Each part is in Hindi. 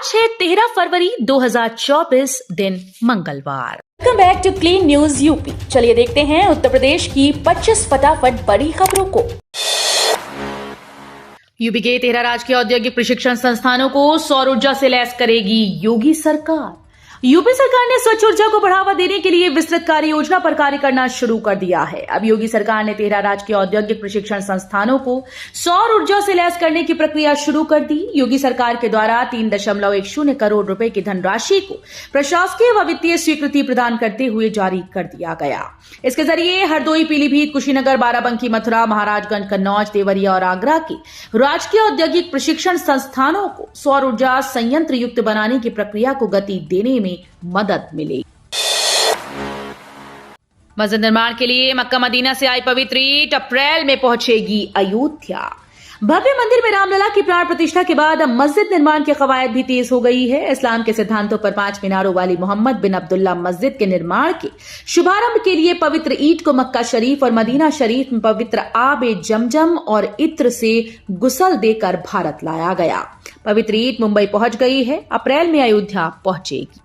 आज है 13 फरवरी 2024 दिन मंगलवार। Welcome back to clean news UP. चलिए देखते हैं उत्तर प्रदेश की 25 फटाफट बड़ी खबरों को। यूपी के 13 राजकीय औद्योगिक प्रशिक्षण संस्थानों को सौर ऊर्जा से लैस करेगी योगी सरकार। यूपी सरकार ने स्वच्छ ऊर्जा को बढ़ावा देने के लिए विस्तृत कार्य योजना पर कार्य करना शुरू कर दिया है। अब योगी सरकार ने 13 राजकीय औद्योगिक प्रशिक्षण संस्थानों को सौर ऊर्जा से लैस करने की प्रक्रिया शुरू कर दी। योगी सरकार के द्वारा 3.10 करोड़ रुपए की धनराशि को प्रशासकीय व वित्तीय स्वीकृति प्रदान करते हुए जारी कर दिया गया। इसके जरिए हरदोई, पीलीभीत, कुशीनगर, बाराबंकी, मथुरा, महाराजगंज, कन्नौज, देवरिया और आगरा के राजकीय औद्योगिक प्रशिक्षण संस्थानों को सौर ऊर्जा संयंत्र युक्त बनाने की प्रक्रिया को गति देने में मदद मिलेगी। मस्जिद निर्माण के लिए मक्का मदीना से आई पवित्र ईंट अप्रैल में पहुंचेगी अयोध्या। भव्य मंदिर में रामलला की प्राण प्रतिष्ठा के बाद अब मस्जिद निर्माण की कवायद भी तेज हो गई है। इस्लाम के सिद्धांतों पर 5 मीनारों वाली मोहम्मद बिन अब्दुल्ला मस्जिद के निर्माण के शुभारंभ के लिए पवित्र ईंट को मक्का शरीफ और मदीना शरीफ में पवित्र आबे जमजम और इत्र से गुसल देकर भारत लाया गया। पवित्र ईंट मुंबई पहुंच गई है, अप्रैल में अयोध्या पहुंचेगी।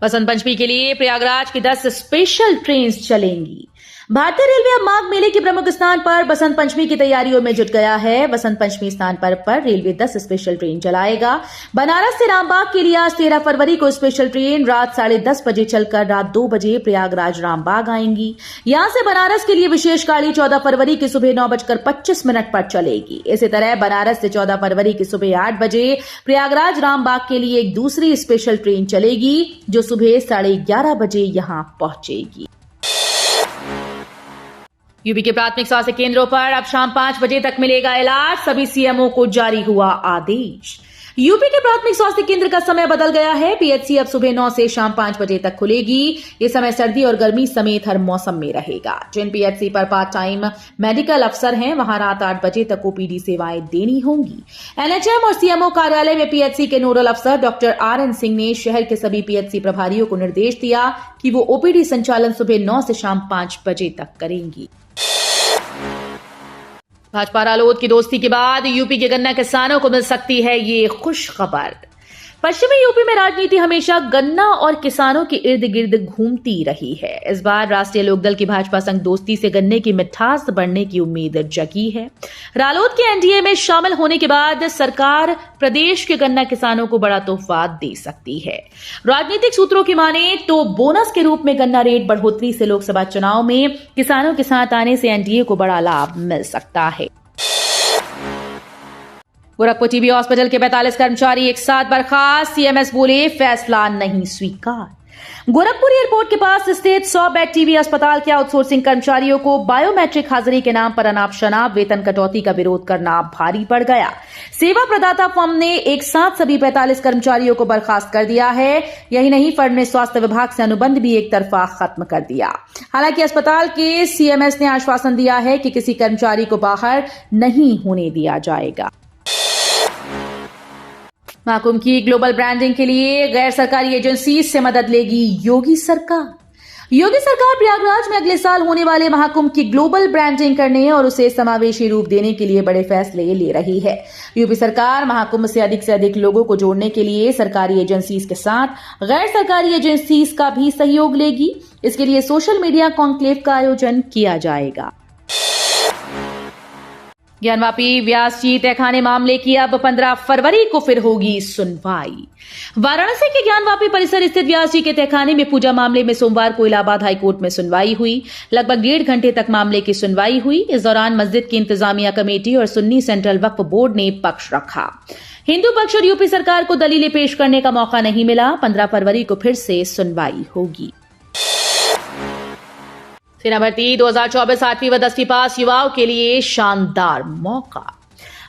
बसंत पंचमी के लिए प्रयागराज की 10 स्पेशल ट्रेन चलेंगी। भारतीय रेलवे अब माघ मेले के प्रमुख स्थान पर बसंत पंचमी की तैयारियों में जुट गया है। बसंत पंचमी स्नान पर्व पर रेलवे 10 स्पेशल ट्रेन चलाएगा। बनारस से रामबाग के लिए आज 13 फरवरी को स्पेशल ट्रेन रात 10:30 बजे चलकर रात 2 बजे प्रयागराज रामबाग आएंगी। यहां से बनारस के लिए विशेष गाड़ी 14 फरवरी की सुबह 9:25 पर चलेगी। इसी तरह बनारस से 14 फरवरी की सुबह 8 बजे प्रयागराज रामबाग के लिए एक दूसरी स्पेशल ट्रेन चलेगी जो सुबह 11:30 बजे यहां पहुंचेगी। यूपी के प्राथमिक स्वास्थ्य केंद्रों पर अब शाम 5 बजे तक मिलेगा इलाज। सभी सीएमओ को जारी हुआ आदेश। यूपी के प्राथमिक स्वास्थ्य केंद्र का समय बदल गया है। पीएचसी अब सुबह 9 से शाम 5 बजे तक खुलेगी। ये समय सर्दी और गर्मी समेत हर मौसम में रहेगा। जिन पीएचसी पर पार्ट टाइम मेडिकल अफसर हैं वहां रात 8 बजे तक ओपीडी सेवाएं देनी होंगी। एनएचएम और सीएमओ कार्यालय में पीएचसी के नोडल अफसर डॉक्टर आर.एन. सिंह ने शहर के सभी पीएचसी प्रभारियों को निर्देश दिया कि वो ओपीडी संचालन सुबह 9 से शाम 5 बजे तक करेंगी। भाजपा रालोद की दोस्ती के बाद यूपी के गन्ना किसानों को मिल सकती है ये खुश खबर। पश्चिमी यूपी में राजनीति हमेशा गन्ना और किसानों के इर्द गिर्द घूमती रही है। इस बार राष्ट्रीय लोकदल की भाजपा संग दोस्ती से गन्ने की मिठास बढ़ने की उम्मीद जगी है। रालोद के एनडीए में शामिल होने के बाद सरकार प्रदेश के गन्ना किसानों को बड़ा तोहफा दे सकती है। राजनीतिक सूत्रों की माने तो बोनस के रूप में गन्ना रेट बढ़ोतरी से लोकसभा चुनाव में किसानों के साथ आने से एनडीए को बड़ा लाभ मिल सकता है। गोरखपुर टीबी हॉस्पिटल के 45 कर्मचारी एक साथ बर्खास्त। सीएमएस बोले फैसला नहीं स्वीकार। गोरखपुर एयरपोर्ट के पास स्थित 100 बेड टीबी अस्पताल के आउटसोर्सिंग कर्मचारियों को बायोमेट्रिक हाजिरी के नाम पर अनाप शनाप वेतन कटौती का विरोध करना भारी पड़ गया। सेवा प्रदाता फर्म ने एक साथ सभी 45 कर्मचारियों को बर्खास्त कर दिया है। यही नहीं, फर्म ने स्वास्थ्य विभाग से अनुबंध भी एक तरफा खत्म कर दिया। हालांकि अस्पताल के सीएमएस ने आश्वासन दिया है कि किसी कर्मचारी को बाहर नहीं होने दिया जाएगा। महाकुंभ की ग्लोबल ब्रांडिंग के लिए गैर सरकारी एजेंसी से मदद लेगी योगी सरकार। योगी सरकार प्रयागराज में अगले साल होने वाले महाकुंभ की ग्लोबल ब्रांडिंग करने और उसे समावेशी रूप देने के लिए बड़े फैसले ले रही है। यूपी सरकार महाकुंभ से अधिक लोगों को जोड़ने के लिए सरकारी एजेंसीज के साथ गैर सरकारी एजेंसीज का भी सहयोग लेगी। इसके लिए सोशल मीडिया कॉन्क्लेव का आयोजन किया जाएगा। ज्ञानवापी व्यास जी तहखाने मामले की अब 15 फरवरी को फिर होगी सुनवाई। वाराणसी के ज्ञानवापी परिसर स्थित व्यास जी के तहखाने में पूजा मामले में सोमवार को इलाहाबाद हाईकोर्ट में सुनवाई हुई। लगभग 1.5 घंटे तक मामले की सुनवाई हुई। इस दौरान मस्जिद की इंतजामिया कमेटी और सुन्नी सेंट्रल वक्फ बोर्ड ने पक्ष रखा। हिंदू पक्ष और यूपी सरकार को दलीलें पेश करने का मौका नहीं मिला। 15 फरवरी को फिर से सुनवाई होगी। सेना भर्ती 2024 8वीं व 10वीं पास युवाओं के लिए शानदार मौका।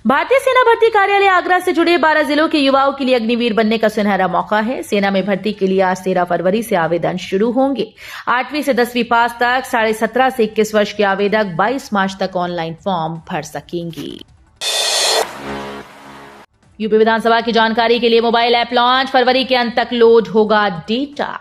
भारतीय सेना भर्ती कार्यालय आगरा से जुड़े 12 जिलों के युवाओं के लिए अग्निवीर बनने का सुनहरा मौका है। सेना में भर्ती के लिए आज 13 फरवरी से आवेदन शुरू होंगे। 8वीं से 10वीं पास तक 17.5 से 21 वर्ष के आवेदक 22 मार्च तक ऑनलाइन फॉर्म भर सकेंगे। यूपी विधानसभा की जानकारी के लिए मोबाइल ऐप लॉन्च। फरवरी के अंत तक लोड होगा डेटा।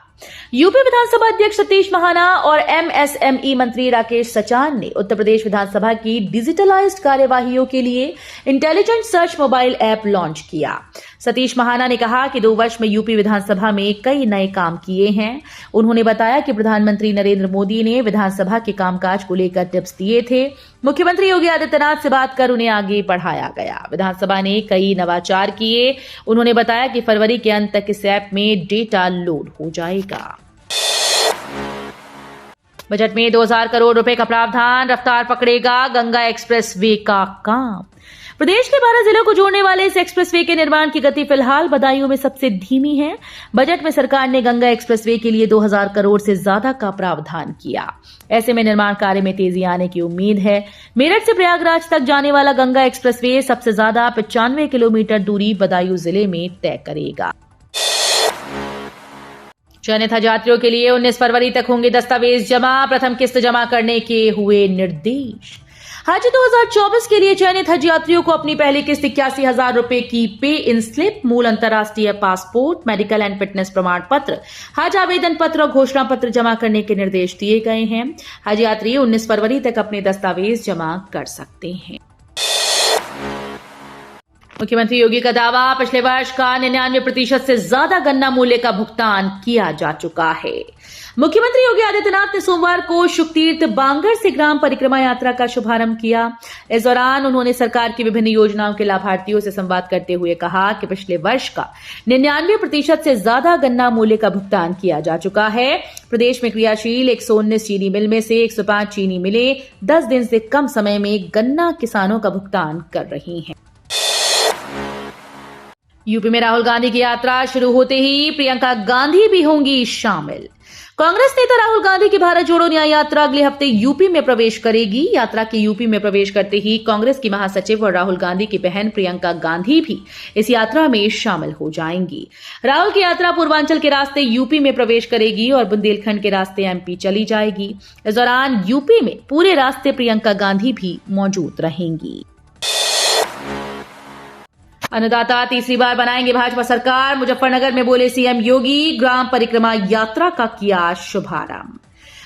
यूपी विधानसभा अध्यक्ष सतीश महाना और एमएसएमई मंत्री राकेश सचान ने उत्तर प्रदेश विधानसभा की डिजिटलाइज्ड कार्यवाहियों के लिए intelligent search mobile app launch किया। सतीश महाना ने कहा कि 2 वर्ष में यूपी विधानसभा में कई नए काम किए हैं। उन्होंने बताया कि प्रधानमंत्री नरेंद्र मोदी ने विधानसभा के कामकाज को लेकर टिप्स दिए थे। मुख्यमंत्री योगी आदित्यनाथ से बात कर उन्हें आगे बढ़ाया गया। विधानसभा ने कई नवाचार किए। उन्होंने बताया कि फरवरी के अंत तक इस ऐप में डेटा लोड हो जाएगा। बजट में 2000 करोड़ रुपए का प्रावधान, रफ्तार पकड़ेगा गंगा एक्सप्रेस वे का काम। प्रदेश के 12 जिलों को जोड़ने वाले इस एक्सप्रेसवे के निर्माण की गति फिलहाल बदायूं में सबसे धीमी है। बजट में सरकार ने गंगा एक्सप्रेसवे के लिए 2000 करोड़ से ज्यादा का प्रावधान किया। ऐसे में निर्माण कार्य में तेजी आने की उम्मीद है। मेरठ से प्रयागराज तक जाने वाला गंगा एक्सप्रेसवे सबसे ज्यादा 95 किलोमीटर दूरी बदायूं जिले में तय करेगा। चयनित हज यात्रियों के लिए 19 फरवरी तक होंगे दस्तावेज जमा। प्रथम किस्त जमा करने के हुए निर्देश। हज 2024 के लिए चयनित हज यात्रियों को अपनी पहली किस्त 81,000 रुपए की पे इन स्लिप, मूल अंतर्राष्ट्रीय पासपोर्ट, मेडिकल एंड फिटनेस प्रमाण पत्र, हज आवेदन पत्र और घोषणा पत्र जमा करने के निर्देश दिए गए हैं। हज यात्री 19 फरवरी तक अपने दस्तावेज जमा कर सकते हैं। मुख्यमंत्री योगी का दावा, पिछले वर्ष का 99% से ज्यादा गन्ना मूल्य का भुगतान किया जा चुका है। मुख्यमंत्री योगी आदित्यनाथ ने सोमवार को शुकतीर्थ बांगर से ग्राम परिक्रमा यात्रा का शुभारंभ किया। इस दौरान उन्होंने सरकार की विभिन्न योजनाओं के लाभार्थियों से संवाद करते हुए कहा कि पिछले वर्ष का 99% से ज्यादा गन्ना मूल्य का भुगतान किया जा चुका है। प्रदेश में क्रियाशील 119 चीनी मिल में से 105 चीनी मिलें 10 दिन से कम समय में गन्ना किसानों का भुगतान कर रही हैं। यूपी में राहुल गांधी की यात्रा शुरू होते ही प्रियंका गांधी भी होंगी शामिल। कांग्रेस नेता राहुल गांधी की भारत जोड़ो न्याय यात्रा अगले हफ्ते यूपी में प्रवेश करेगी। यात्रा के यूपी में प्रवेश करते ही कांग्रेस की महासचिव और राहुल गांधी की बहन प्रियंका गांधी भी इस यात्रा में शामिल हो जाएंगी। राहुल की यात्रा पूर्वांचल के रास्ते यूपी में प्रवेश करेगी और बुंदेलखंड के रास्ते एमपी चली जाएगी। इस दौरान यूपी में पूरे रास्ते प्रियंका गांधी भी मौजूद रहेंगी। अन्नदाता तीसरी बार बनाएंगे भाजपा सरकार। मुजफ्फरनगर में बोले सीएम योगी। ग्राम परिक्रमा यात्रा का किया शुभारंभ।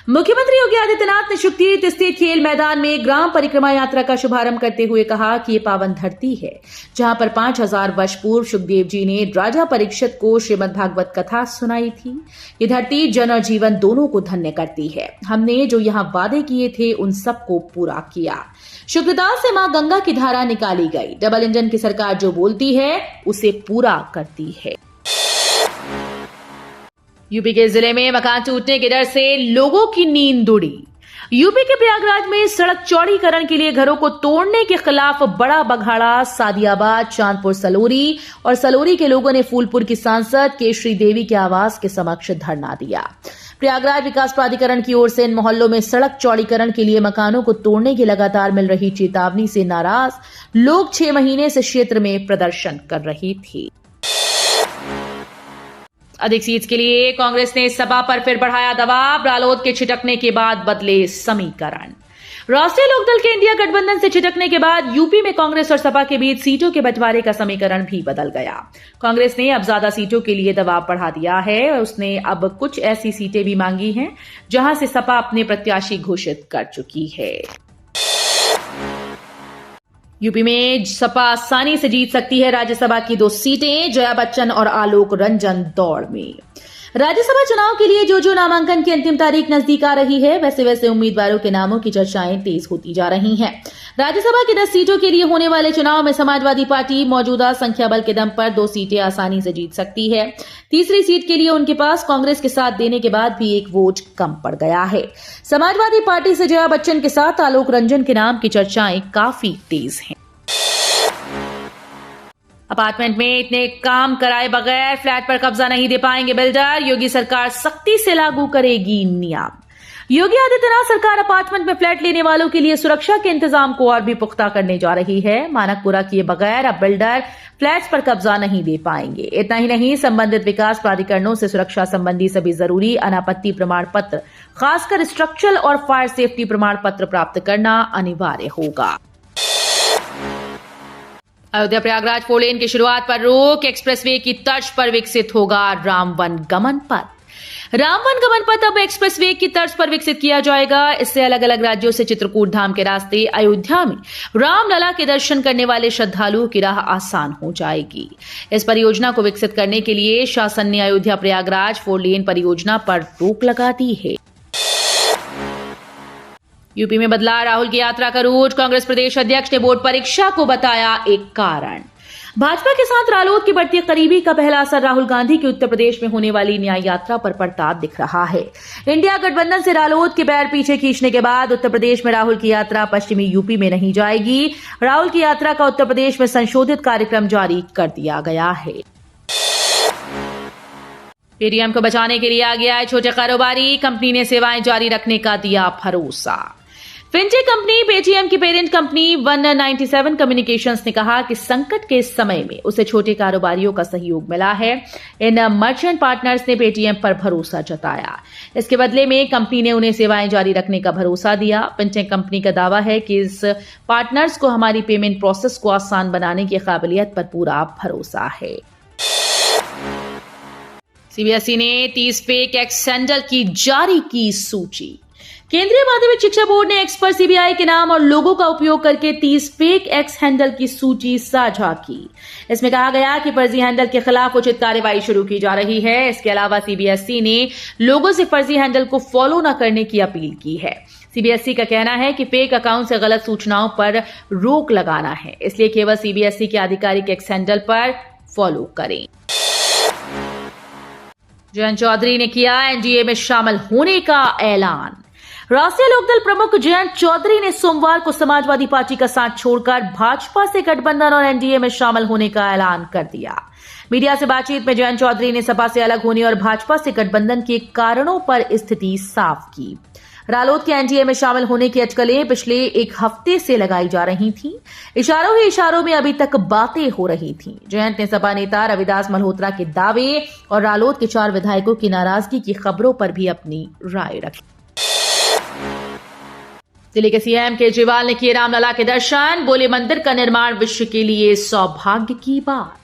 मुख्यमंत्री योगी आदित्यनाथ ने शुकतीर्थ स्थित खेल मैदान में ग्राम परिक्रमा यात्रा का शुभारंभ करते हुए कहा कि ये पावन धरती है जहां पर 5000 वर्ष पूर्व सुखदेव जी ने राजा परीक्षित को श्रीमद् भागवत कथा सुनाई थी। ये धरती जन और जीवन दोनों को धन्य करती है। हमने जो यहाँ वादे किए थे उन सबको पूरा किया। शुक्रदान से मां गंगा की धारा निकाली गई। डबल इंजन की सरकार जो बोलती है उसे पूरा करती है। यूपी के जिले में मकान टूटने के डर से लोगों की नींद उड़ी। यूपी के प्रयागराज में सड़क चौड़ीकरण के लिए घरों को तोड़ने के खिलाफ बड़ा बघाड़ा, सादियाबाद, चांदपुर सलोरी और सलोरी के लोगों ने फूलपुर की सांसद केशरी देवी के आवास के समक्ष धरना दिया। प्रयागराज विकास प्राधिकरण की ओर से इन मोहल्लों में सड़क चौड़ीकरण के लिए मकानों को तोड़ने की लगातार मिल रही चेतावनी से नाराज लोग 6 महीने से क्षेत्र में प्रदर्शन कर रही थी। अधिक सीट्स के लिए कांग्रेस ने सपा पर फिर बढ़ाया दबाव। रालोद के छिटकने के बाद बदले समीकरण। राष्ट्रीय लोकदल के इंडिया गठबंधन से छिटकने के बाद यूपी में कांग्रेस और सपा के बीच सीटों के बंटवारे का समीकरण भी बदल गया। कांग्रेस ने अब ज्यादा सीटों के लिए दबाव बढ़ा दिया है और उसने अब कुछ ऐसी सीटें भी मांगी हैं जहां से सपा अपने प्रत्याशी घोषित कर चुकी है। यूपी में सपा आसानी से जीत सकती है राज्यसभा की 2 सीटें। जया बच्चन और आलोक रंजन दौड़ में। राज्यसभा चुनाव के लिए जो नामांकन की अंतिम तारीख नजदीक आ रही है वैसे वैसे उम्मीदवारों के नामों की चर्चाएं तेज होती जा रही हैं। राज्यसभा की 10 सीटों के लिए होने वाले चुनाव में समाजवादी पार्टी मौजूदा संख्या बल के दम पर 2 सीटें आसानी से जीत सकती है। तीसरी सीट के लिए उनके पास कांग्रेस के साथ देने के बाद भी 1 वोट कम पड़ गया है। समाजवादी पार्टी से जया बच्चन के साथ आलोक रंजन के नाम की चर्चाएं काफी तेज हैं। अपार्टमेंट में इतने काम कराए बगैर फ्लैट पर कब्जा नहीं दे पाएंगे बिल्डर। योगी सरकार सख्ती से लागू करेगी नियम। योगी आदित्यनाथ सरकार अपार्टमेंट में फ्लैट लेने वालों के लिए सुरक्षा के इंतजाम को और भी पुख्ता करने जा रही है। मानक पूरा किए बगैर अब बिल्डर फ्लैट्स पर कब्जा नहीं दे पाएंगे। इतना ही नहीं, संबंधित विकास प्राधिकरणों से सुरक्षा संबंधी सभी जरूरी अनापत्ति प्रमाण पत्र, खासकर स्ट्रक्चरल और फायर सेफ्टी प्रमाण पत्र प्राप्त करना अनिवार्य होगा। अयोध्या प्रयागराज 4 लेन की शुरुआत पर रोक। एक्सप्रेसवे की तर्ज पर विकसित होगा राम वन गमन पथ। रामवन गमन पथ अब एक्सप्रेसवे की तर्ज पर विकसित किया जाएगा। इससे अलग अलग राज्यों से चित्रकूट धाम के रास्ते अयोध्या में रामलला के दर्शन करने वाले श्रद्धालुओं की राह आसान हो जाएगी। इस परियोजना को विकसित करने के लिए शासन ने अयोध्या प्रयागराज 4 लेन परियोजना पर रोक लगा दी है। यूपी में बदला राहुल की यात्रा का रूट। कांग्रेस प्रदेश अध्यक्ष ने बोर्ड परीक्षा को बताया एक कारण। भाजपा के साथ रालोद की बढ़ती करीबी का पहला असर राहुल गांधी की उत्तर प्रदेश में होने वाली न्याय यात्रा पर पड़ता दिख रहा है। इंडिया गठबंधन से रालोद के पैर पीछे खींचने के बाद उत्तर प्रदेश में राहुल की यात्रा पश्चिमी यूपी में नहीं जाएगी। राहुल की यात्रा का उत्तर प्रदेश में संशोधित कार्यक्रम जारी कर दिया गया है। पेटीएम को बचाने के लिए आ गया है छोटे कारोबारी। कंपनी ने सेवाएं जारी रखने का दिया भरोसा। फिनटेक कंपनी पेटीएम की पेरेंट कंपनी 197 कम्युनिकेशंस ने कहा कि संकट के समय में उसे छोटे कारोबारियों का सहयोग मिला है। इन मर्चेंट पार्टनर्स ने पेटीएम पर भरोसा जताया। इसके बदले में कंपनी ने उन्हें सेवाएं जारी रखने का भरोसा दिया। फिनटेक कंपनी का दावा है कि इस पार्टनर्स को हमारी पेमेंट प्रोसेस को आसान बनाने की काबिलियत पर पूरा भरोसा है। सीबीएसई ने 30 फेक एक्स हैंडल की जारी की सूची। केंद्रीय माध्यमिक शिक्षा बोर्ड ने एक्स पर सीबीआई के नाम और लोगों का उपयोग करके 30 फेक एक्स हैंडल की सूची साझा की। इसमें कहा गया कि फर्जी हैंडल के खिलाफ उचित कार्रवाई शुरू की जा रही है। इसके अलावा सीबीएसई ने लोगों से फर्जी हैंडल को फॉलो न करने की अपील की है। सीबीएसई का कहना है कि फेक अकाउंट से गलत सूचनाओं पर रोक लगाना है, इसलिए केवल सीबीएसई के आधिकारिक एक्स हैंडल पर फॉलो करें। जयंत चौधरी ने किया एनडीए में शामिल होने का ऐलान। राष्ट्रीय लोकदल प्रमुख जयंत चौधरी ने सोमवार को समाजवादी पार्टी का साथ छोड़कर भाजपा से गठबंधन और एनडीए में शामिल होने का ऐलान कर दिया। मीडिया से बातचीत में जयंत चौधरी ने सपा से अलग होने और भाजपा से गठबंधन के कारणों पर स्थिति साफ की। रालोद के एनडीए में शामिल होने की अटकलें पिछले एक हफ्ते से लगाई जा रही थीं। इशारों ही इशारों में अभी तक बातें हो रही थीं। जयंत ने सपा नेता रविदास मल्होत्रा के दावे और रालोद के 4 विधायकों की नाराजगी की खबरों पर भी अपनी राय रखी। दिल्ली के सीएम केजरीवाल ने किए रामलला के दर्शन। बोले मंदिर का निर्माण विश्व के लिए सौभाग्य की बात।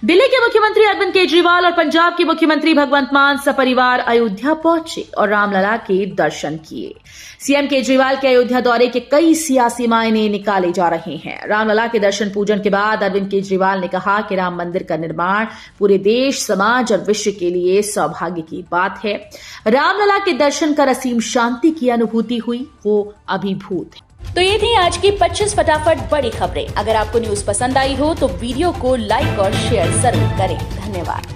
दिल्ली के मुख्यमंत्री अरविंद केजरीवाल और पंजाब के मुख्यमंत्री भगवंत मान सपरिवार अयोध्या पहुंचे और रामलला के दर्शन किए। सीएम केजरीवाल के अयोध्या दौरे के कई सियासी मायने निकाले जा रहे हैं। रामलला के दर्शन पूजन के बाद अरविंद केजरीवाल ने कहा कि राम मंदिर का निर्माण पूरे देश, समाज और विश्व के लिए सौभाग्य की बात है। रामलला के दर्शन कर असीम शांति की अनुभूति हुई, वो अभिभूत है। तो ये थी आज की 25 फटाफट बड़ी खबरें। अगर आपको न्यूज पसंद आई हो तो वीडियो को लाइक और शेयर जरूर करें। धन्यवाद।